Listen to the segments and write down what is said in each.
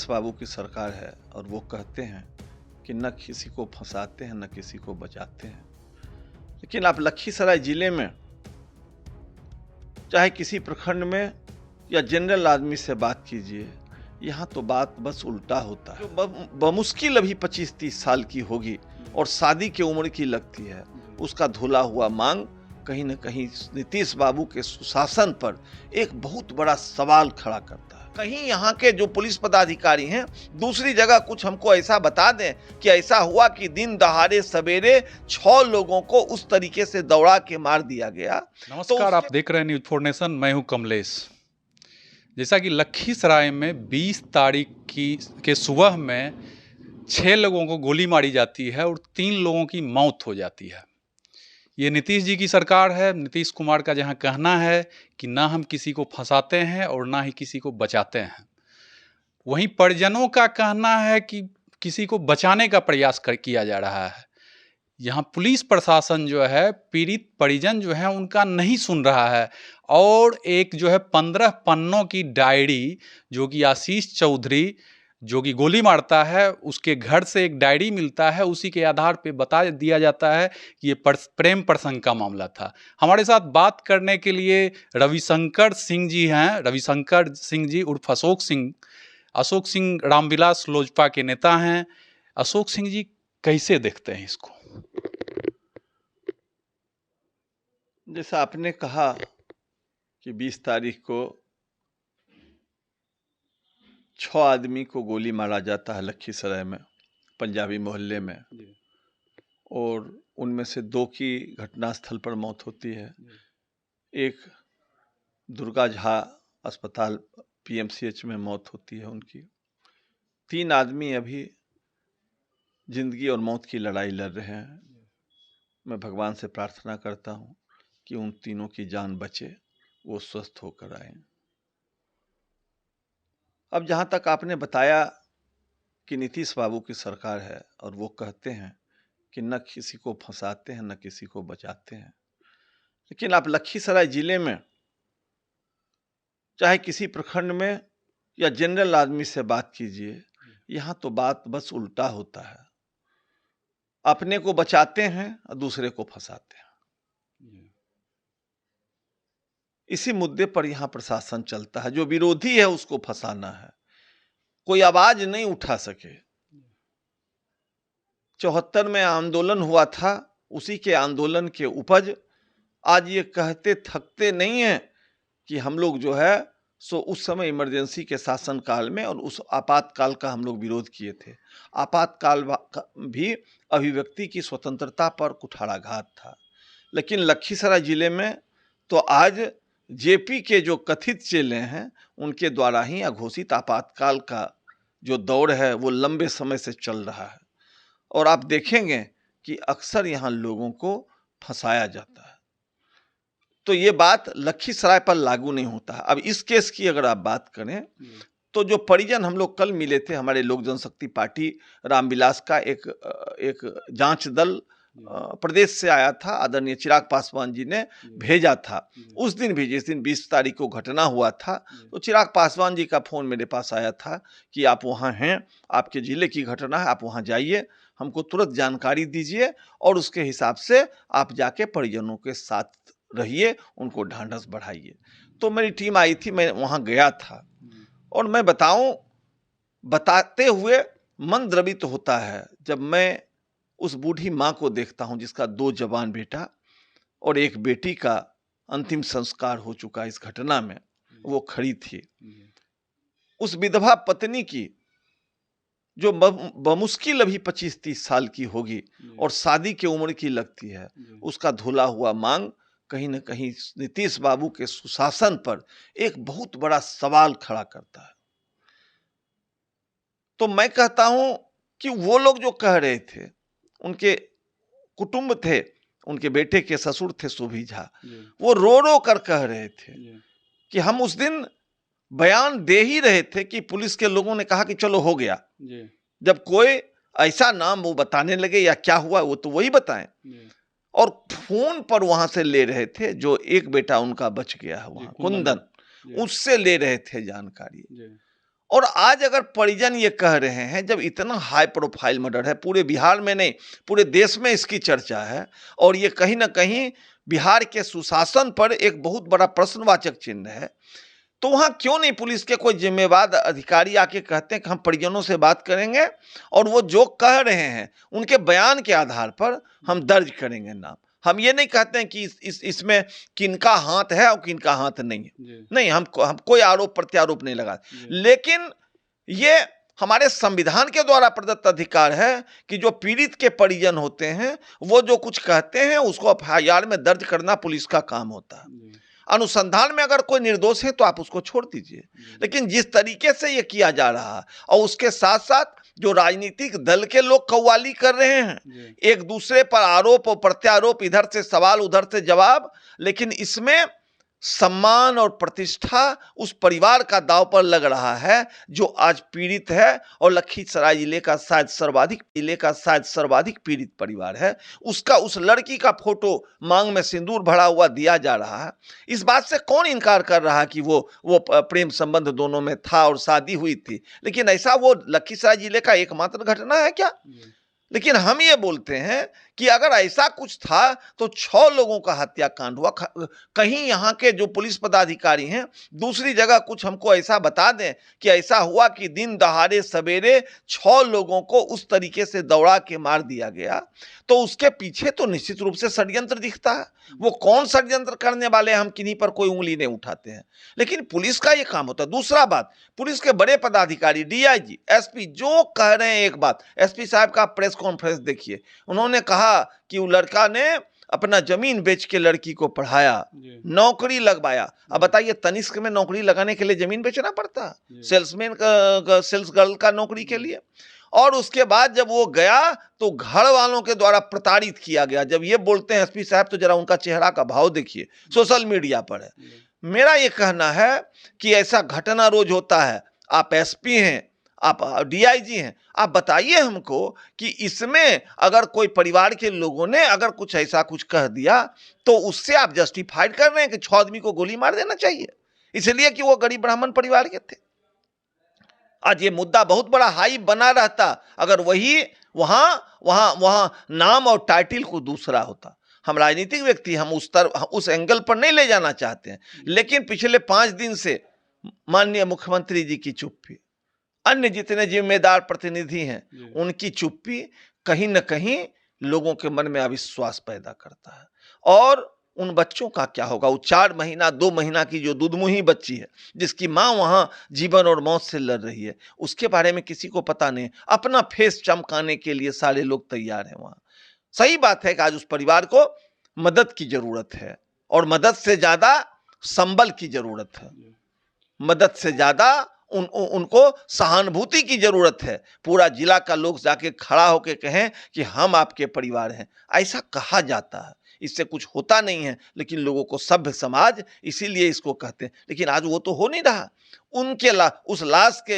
नीतीश बाबू की सरकार है और वो कहते हैं कि न किसी को फंसाते हैं न किसी को बचाते हैं। लेकिन आप लखीसराय जिले में चाहे किसी प्रखंड में या जनरल आदमी से बात कीजिए, यहाँ तो बात बस उल्टा होता है। जो बमुश्किल अभी 25-30 साल की होगी और शादी की उम्र की लगती है, उसका धुला हुआ मांग कहीं न कहीं नीतीश बाबू के सुशासन पर एक बहुत बड़ा सवाल खड़ा करता है। कहीं यहाँ के जो पुलिस पदाधिकारी हैं दूसरी जगह कुछ हमको ऐसा बता दें कि ऐसा हुआ कि दिन दहाड़े सवेरे 6 लोगों को उस तरीके से दौड़ा के मार दिया गया। नमस्कार, आप देख रहे हैं न्यूज़ 4 नेशन। मैं हूं कमलेश। जैसा कि लखीसराय में 20 तारीख के सुबह में 6 लोगों को गोली मारी जाती है और 3 लोगों की मौत हो जाती है। ये नीतीश जी की सरकार है। नीतीश कुमार का जहां कहना है कि ना हम किसी को फंसाते हैं और ना ही किसी को बचाते हैं, वहीं परिजनों का कहना है कि किसी को बचाने का प्रयास किया जा रहा है। यहाँ पुलिस प्रशासन जो है पीड़ित परिजन जो है उनका नहीं सुन रहा है और एक जो है 15 पन्नों की डायरी जो कि आशीष चौधरी जो कि गोली मारता है उसके घर से एक डायरी मिलता है, उसी के आधार पे बता दिया जाता है कि ये प्रेम प्रसंग का मामला था। हमारे साथ बात करने के लिए रविशंकर सिंह जी हैं। रविशंकर सिंह जी उर्फ अशोक सिंह रामविलास लोजपा के नेता हैं। अशोक सिंह जी, कैसे देखते हैं इसको? जैसा आपने कहा कि 20 तारीख को 6 आदमी को गोली मारा जाता है लखीसराय में, पंजाबी मोहल्ले में, और उनमें से 2 की घटनास्थल पर मौत होती है। एक दुर्गा झा अस्पताल पीएमसीएच में मौत होती है उनकी। 3 आदमी अभी जिंदगी और मौत की लड़ाई लड़ रहे हैं। मैं भगवान से प्रार्थना करता हूं कि उन तीनों की जान बचे, वो स्वस्थ होकर आए। अब जहां तक आपने बताया कि नीतीश बाबू की सरकार है और वो कहते हैं कि न किसी को फंसाते हैं न किसी को बचाते हैं, लेकिन आप लखीसराय जिले में चाहे किसी प्रखंड में या जनरल आदमी से बात कीजिए, यहाँ तो बात बस उल्टा होता है। अपने को बचाते हैं और दूसरे को फंसाते हैं। इसी मुद्दे पर यहाँ प्रशासन चलता है। जो विरोधी है उसको फंसाना है, कोई आवाज नहीं उठा सके। 74 में आंदोलन हुआ था, उसी के आंदोलन के उपज आज ये कहते थकते नहीं हैं कि हम लोग जो है सो उस समय इमरजेंसी के शासन काल में और उस आपातकाल का हम लोग विरोध किए थे। आपातकाल भी अभिव्यक्ति की स्वतंत्रता पर कुठाराघात था। लेकिन लखीसराय जिले में तो आज जेपी के जो कथित चेले हैं उनके द्वारा ही अघोषित आपातकाल का जो दौर है वो लंबे समय से चल रहा है। और आप देखेंगे कि अक्सर यहाँ लोगों को फंसाया जाता है। तो ये बात लखीसराय पर लागू नहीं होता है। अब इस केस की अगर आप बात करें तो जो परिजन हम लोग कल मिले थे, हमारे लोक जनशक्ति पार्टी रामविलास का एक जांच दल प्रदेश से आया था, आदरणीय चिराग पासवान जी ने भेजा था। उस दिन भी, जिस दिन 20 तारीख को घटना हुआ था, तो चिराग पासवान जी का फोन मेरे पास आया था कि आप वहाँ हैं, आपके जिले की घटना है, आप वहाँ जाइए, हमको तुरंत जानकारी दीजिए और उसके हिसाब से आप जाके परिजनों के साथ रहिए, उनको ढांढस बढ़ाइए। तो मेरी टीम आई थी, मैं वहाँ गया था और मैं बताते हुए मन द्रवित होता है जब मैं उस बूढ़ी माँ को देखता हूँ जिसका 2 जवान बेटा और एक बेटी का अंतिम संस्कार हो चुका इस घटना में, वो खड़ी थी। उस विधवा पत्नी की जो बमुश्किल अभी 25-30 साल की होगी और शादी की उम्र की लगती है, उसका धुला हुआ मांग कहीं न कहीं नीतीश बाबू के सुशासन पर एक बहुत बड़ा सवाल खड़ा करता है। तो मैं कहता हूं कि वो लोग जो कह रहे थे, उनके कुटुंब थे, उनके बेटे के ससुर थे सुभी झा, वो रो रो कर कह रहे थे कि हम उस दिन बयान दे ही रहे थे कि पुलिस के लोगों ने कहा कि चलो हो गया। जब कोई ऐसा नाम वो बताने लगे या क्या हुआ वो तो वही बताएं, और फोन पर वहां से ले रहे थे। जो एक बेटा उनका बच गया है वहां, कुंदन, उससे ले रहे थे जानकारी। और आज अगर परिजन ये कह रहे हैं, जब इतना हाई प्रोफाइल मर्डर है, पूरे बिहार में नहीं पूरे देश में इसकी चर्चा है, और ये कहीं ना कहीं बिहार के सुशासन पर एक बहुत बड़ा प्रश्नवाचक चिन्ह है, तो वहां क्यों नहीं पुलिस के कोई जिम्मेवार अधिकारी आके कहते हैं कि हम परिजनों से बात करेंगे और वो जो कह रहे हैं उनके बयान के आधार पर हम दर्ज करेंगे नाम। हम ये नहीं कहते हैं कि इसमें किनका हाथ है और किनका हाथ नहीं है, नहीं, हम कोई आरोप प्रत्यारोप नहीं लगा, लेकिन ये हमारे संविधान के द्वारा प्रदत्त अधिकार है कि जो पीड़ित के परिजन होते हैं वो जो कुछ कहते हैं उसको एफआईआर में दर्ज करना पुलिस का काम होता है। अनुसंधान में अगर कोई निर्दोष है तो आप उसको छोड़ दीजिए, लेकिन जिस तरीके से ये किया जा रहा है और उसके साथ साथ जो राजनीतिक दल के लोग कव्वाली कर रहे हैं, एक दूसरे पर आरोप और प्रत्यारोप, इधर से सवाल उधर से जवाब, लेकिन इसमें सम्मान और प्रतिष्ठा उस परिवार का दांव पर लग रहा है जो आज पीड़ित है, और लखीसराय जिले का शायद सर्वाधिक पीड़ित परिवार है। उसका उस लड़की का फोटो मांग में सिंदूर भरा हुआ दिया जा रहा है। इस बात से कौन इनकार कर रहा है कि वो प्रेम संबंध दोनों में था और शादी हुई थी, लेकिन ऐसा वो लखीसराय जिले का एकमात्र घटना है क्या? लेकिन हम ये बोलते हैं कि अगर ऐसा कुछ था तो 6 लोगों का हत्याकांड हुआ। कहीं यहाँ के जो पुलिस पदाधिकारी हैं दूसरी जगह कुछ हमको ऐसा बता दें कि ऐसा हुआ कि दिन दहाड़े सवेरे 6 लोगों को उस तरीके से दौड़ा के मार दिया गया, तो उसके पीछे तो निश्चित रूप से षड्यंत्र दिखता है। वो कौन षड्यंत्र करने वाले, हम किन्हीं पर कोई उंगली नहीं उठाते हैं, लेकिन पुलिस का ये काम होता है। दूसरा बात, पुलिस के बड़े पदाधिकारी, डीआईजी, एसपी जो कह रहे हैं, एक बात एसपी साहब का प्रेस कॉन्फ्रेंस देखिए, उन्होंने कहा कि वो लड़का ने अपना जमीन बेच के लड़की को पढ़ाया, नौकरी लगवाया। अब बताइए, तनिष्क में नौकरी लगाने के लिए जमीन बेचना पड़ता है, सेल्समैन का, सेल्स गर्ल का नौकरी के लिए। और उसके बाद जब वो गया तो घर वालों के द्वारा प्रताड़ित किया गया। जब ये बोलते हैं एसपी साहब तो जरा उनका चेहरा का भाव देखिए, सोशल मीडिया पर है। मेरा ये कहना है कि ऐसा घटना रोज होता है। आप एसपी हैं, आप डीआईजी हैं, आप बताइए हमको कि इसमें अगर कोई परिवार के लोगों ने अगर कुछ ऐसा कुछ कह दिया तो उससे आप जस्टिफाइड कर रहे हैं कि 6 आदमी को गोली मार देना चाहिए इसलिए कि वो गरीब ब्राह्मण परिवार के थे। आज ये मुद्दा बहुत बड़ा हाई बना रहता अगर वही वहां नाम और टाइटल को दूसरा होता। हम राजनीतिक व्यक्ति, हम उस एंगल पर नहीं ले जाना चाहते हैं, लेकिन पिछले 5 दिन से माननीय मुख्यमंत्री जी की चुप्पी, अन्य जितने जिम्मेदार प्रतिनिधि हैं उनकी चुप्पी कहीं न कहीं लोगों के मन में अविश्वास पैदा करता है। और उन बच्चों का क्या होगा? वो 4 महीना 2 महीना की जो दूधमुही बच्ची है जिसकी माँ वहां जीवन और मौत से लड़ रही है, उसके बारे में किसी को पता नहीं। अपना फेस चमकाने के लिए सारे लोग तैयार हैं वहां। सही बात है कि आज उस परिवार को मदद की जरूरत है, और मदद से ज्यादा संबल की जरूरत है, मदद से ज्यादा उनको सहानुभूति की जरूरत है। पूरा जिला का लोग जाके खड़ा होकर कहें कि हम आपके परिवार हैं। ऐसा कहा जाता है, इससे कुछ होता नहीं है, लेकिन लोगों को सभ्य समाज इसीलिए इसको कहते हैं। लेकिन आज वो तो हो नहीं रहा। उनके उस लाश के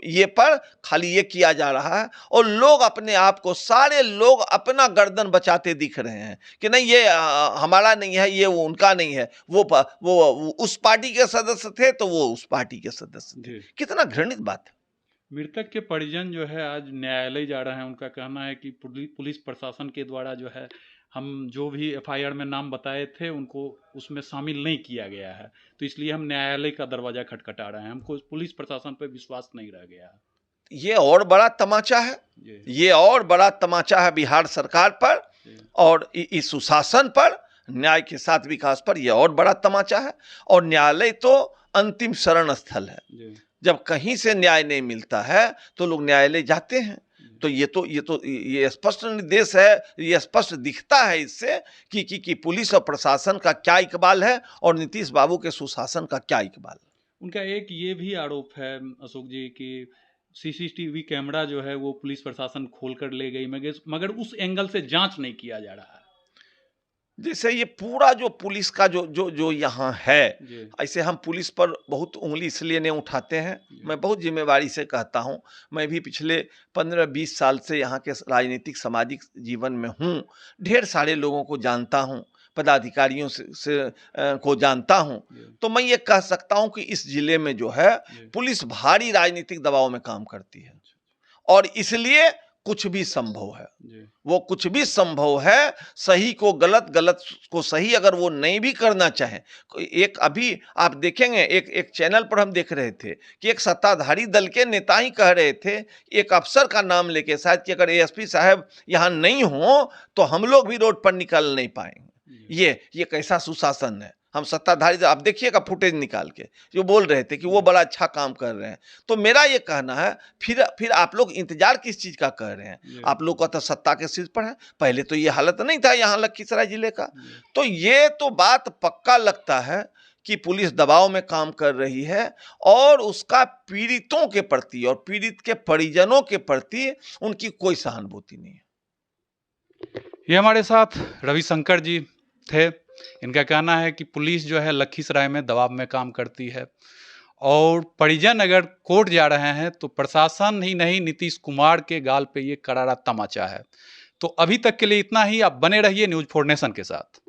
ये पर खाली ये किया जा रहा है, और लोग अपने आप को, सारे लोग अपना गर्दन बचाते दिख रहे हैं कि नहीं ये हमारा नहीं है, ये वो उनका नहीं है, वो उस पार्टी के सदस्य थे तो वो उस पार्टी के सदस्य थे। कितना घृणित बात है। मृतक के परिजन जो है आज न्यायालय जा रहे हैं। उनका कहना है कि पुलिस प्रशासन के द्वारा जो है हम जो भी एफआईआर में नाम बताए थे उनको उसमें शामिल नहीं किया गया है, तो इसलिए हम न्यायालय का दरवाजा खटखटा रहे हैं। हमको पुलिस प्रशासन पर विश्वास नहीं रह गया है। ये और बड़ा तमाचा है, ये और बड़ा तमाचा है बिहार सरकार पर और इस सुशासन पर, न्याय के साथ विकास पर। यह और बड़ा तमाचा है। और न्यायालय तो अंतिम शरण स्थल है। जब कहीं से न्याय नहीं मिलता है तो लोग न्यायालय जाते हैं। तो ये स्पष्ट निर्देश है, ये स्पष्ट दिखता है इससे कि पुलिस और प्रशासन का क्या इकबाल है और नीतीश बाबू के सुशासन का क्या इकबाल है। उनका एक ये भी आरोप है अशोक जी कि सीसीटीवी कैमरा जो है वो पुलिस प्रशासन खोल कर ले गई, मगर उस एंगल से जांच नहीं किया जा रहा है। जैसे ये पूरा जो पुलिस का जो यहाँ है, ऐसे हम पुलिस पर बहुत उंगली इसलिए नहीं उठाते हैं। मैं बहुत जिम्मेवारी से कहता हूँ, मैं भी पिछले 15-20 साल से यहाँ के राजनीतिक सामाजिक जीवन में हूँ, ढेर सारे लोगों को जानता हूँ, पदाधिकारियों को जानता हूं, तो मैं ये कह सकता हूं कि इस जिले में जो है पुलिस भारी राजनीतिक दबाव में काम करती है और इसलिए कुछ भी संभव है। वो कुछ भी संभव है, सही को गलत, गलत को सही अगर वो नहीं भी करना चाहे। एक अभी आप देखेंगे एक चैनल पर हम देख रहे थे कि एक सत्ताधारी दल के नेता ही कह रहे थे, एक अफसर का नाम लेके शायद, कि अगर एएसपी साहब यहाँ नहीं हो तो हम लोग भी रोड पर निकल नहीं पाएंगे। ये कैसा सुशासन है? हम सत्ताधारी, आप देखिएगा फुटेज निकाल के जो बोल रहे थे कि वो बड़ा अच्छा काम कर रहे हैं। तो मेरा ये कहना है, फिर आप लोग इंतजार किस चीज का कर रहे हैं? आप लोग का तो सत्ता के शीर्ष पर है। पहले तो ये हालत नहीं था यहाँ लखीसराय जिले का। तो ये तो बात पक्का लगता है कि पुलिस दबाव में काम कर रही है और उसका पीड़ितों के प्रति और पीड़ित के परिजनों के प्रति उनकी कोई सहानुभूति नहीं है। ये हमारे साथ रविशंकर जी थे। इनका कहना है कि पुलिस जो है लखीसराय में दबाव में काम करती है और परिजन अगर कोर्ट जा रहे हैं तो प्रशासन ही नहीं, नीतीश कुमार के गाल पे ये करारा तमाचा है। तो अभी तक के लिए इतना ही। आप बने रहिए न्यूज़ 4 नेशन के साथ।